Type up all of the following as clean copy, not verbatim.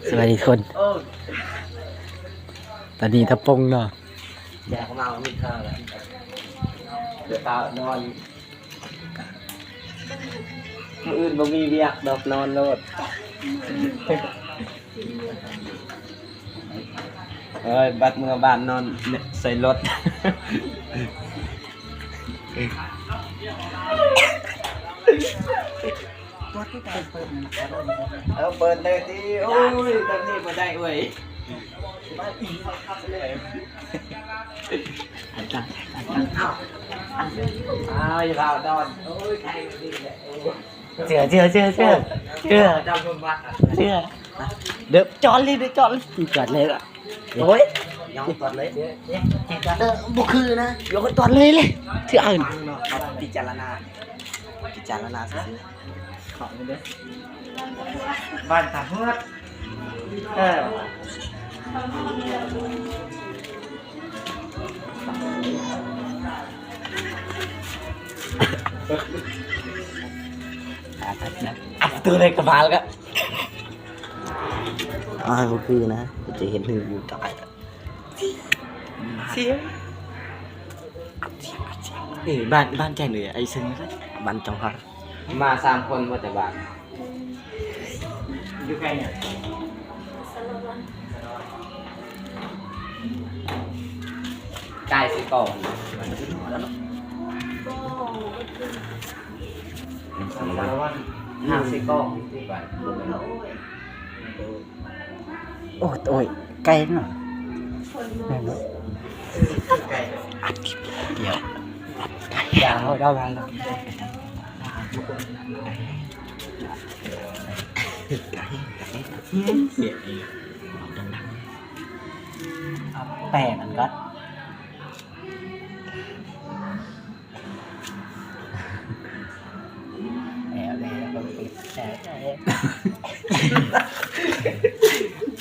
สวัสดีคนตอนนี้ทับปงเนาะ แจกของเรามีข้าวแล้วเดี๋ยวตานอนมื้ออื่นบ่มีเวียกดอกนอนโลดเอ้ยบัดเมื่อบ้านนอนใส่รถเอาเปิดเลยที่โอ้ยตอนนี้มาได้เว้ยอันตั้งอ้าวอย่าเอาดอนโอ้ยใครมาดีเลยเชื่อจำคนวัดเดี๋ยวจอดเลยจอดเลยอ่ะโอ้ย ยอมก่อนเลยบุคือนะยกจอดเลยเชื่ออื่น พิจารณาซื้อของเด้อบ้านตาเมื่อตัวเล็กกระบาลก็บุคือนะจะเห็นถึงอยู่ตายเสียบ้านใจเหนื่อยไอ้ซึ้งบ้านจองพักมา3 คนว่าแต่บ้านอยู่ใกล้เนี่ยใกล้สิก่อนห้าสิก่อนที่บ้านโอ้ยไกลหน่อยเดี๋ยวอย่าเอามาแล้วแปลกมันก็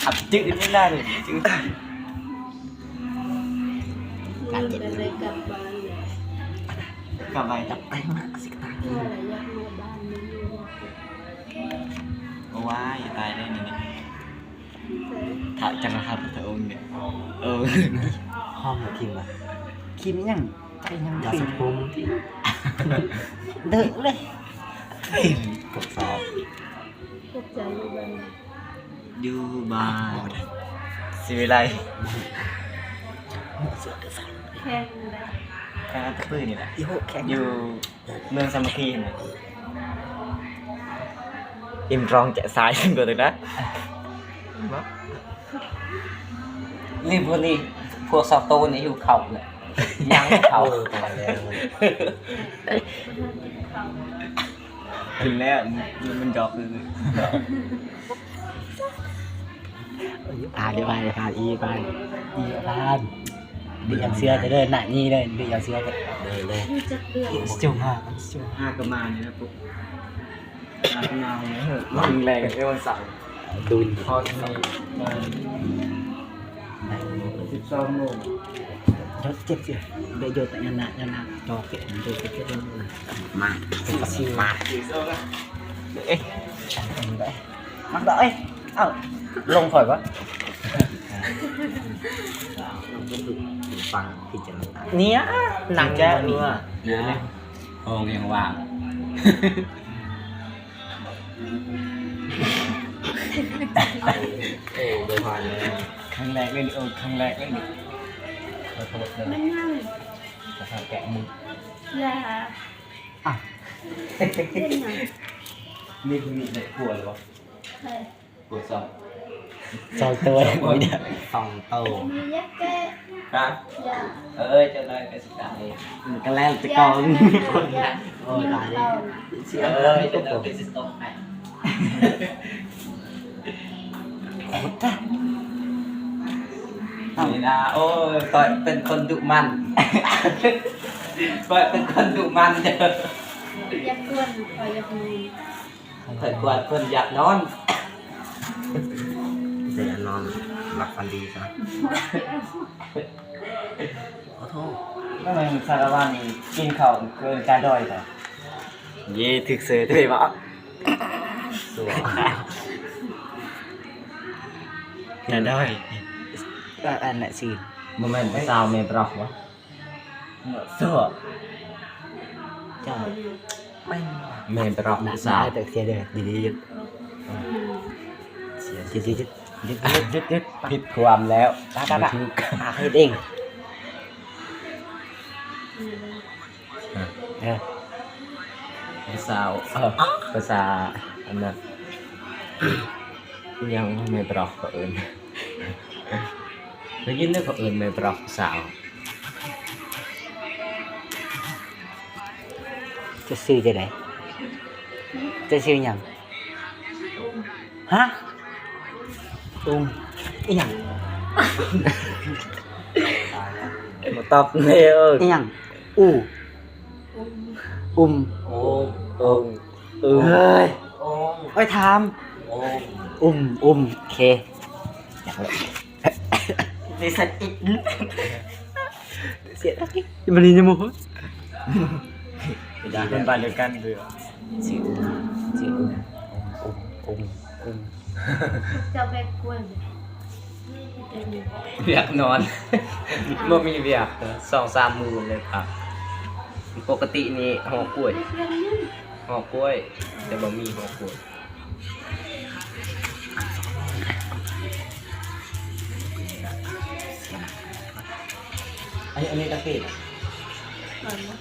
ขับจืดไม่ได้เลยจืดการเจ็บอะไรกลับบ้านเนี่ย กลับไปจับไปมาสิตา อะไรอยากมาบ้านนี้อยู่ ว้ายตายได้นี่ถ้าจังนะครับพระองค์เนี่ยห้องคิมอ่ะคิมยังไปยังยาสมุนเดือดเลยกดสอบ พวกใจอยู่บ้าน อยู่บ้านสิวิไลแข่งได้ แค่ตะพื้นนี่แหละอยู่เมืองสามัคคีเนี่ยอิมรองแกะซ้ายซึ่งก็เลยนะรีบนี่พวกซอโต้นี่อยู่เขาเลยยังเขาตายแล้วถึงแล้วมันจอบเลยเดี๋ยวไปอีบ้านดีอย่างเสื้อจะเดินหน้านี่เลยดีอย่างเสื้อจะเลย จะเดือด จุ่มห้ากระมาเนี่ยนะปุ๊บห้ากระมาเนี่ยมันแรงไอ้วันเสาร์ ดุน พอที่12 โมงยศเจ็บสิเดี๋ยวยศยันนะจอเก็บมันจะเก็บได้มาเอ๊ะมันได้เอ้าลงถอยวะฟังพิจารณาเนี้ยหนังแก่เนื้อเยอะเลยโอ้ยังว่างโดยผ่านเลยครั้งแรกเลยครั้งแรกเลยขอโทษเลย ไม่ง่าย จะทำแกะมือ อย่า อ่ะ เล่นหนัง นี่คือมีเด็กปวดหรือเปล่า ใช่ ปวดซอง สองตัวเนี่ยสองตัว มียักษ์แก่ ฮะ อย่า จะได้ไปสุดท้าย ก็แล้วจะกองคนโอ้ตาย เรา จะได้ไปสุดท้าย โคตรจ้ะ นี่นะโอ้ยปล่อยเป็นคนดุมันปล่อยเป็นคนดุมันเด้อ ยักษ์กวนคอยยักษ์มือ เปิดกวาดคนอยากนอน จะนอนหลับฝันดีซะขอโทษ ทำไมสารวัตรนี่กินข้าวเกินการด้อยต่อ เย่ถึกเสือด้วยวะสวย อย่าได้ อันน่ะสิ มันแม่นสาวแม่ปลอกวะเสื้อ เจ้าไม่ แม่ปลอก หนัก สาว แต่เสียเด้อดีๆยึดเสียยึดยึด ผิดความแล้ว ตาหาเฮ็ดเองเออ สาวภาษาอันนั้นยังแม่ปลอกเขาเอิญได้ยินได้เขาเอิญแม่ปลอกสาว จะซื้อจะไหนจะซื้อหยังฮะอีหยัง มาตอบเลย อีหยังโอ้ โอ้ เฮ้ยไปถามโอเคอยากเลยนี่สัตว์อีกเสียดายมันนี่จะมั้ง เป็นบ้านเดียวกันเบื่อ ชื่อจะแบกกล้วยจะมี เบียกนอนบ่มีเบียก2-3 มื้อเลยครับปกตินี่ห่อกล้วยห่อกล้วยแต่บ่มีห่อกล้วยอันนี้ตะเกียบ ก่อนนะ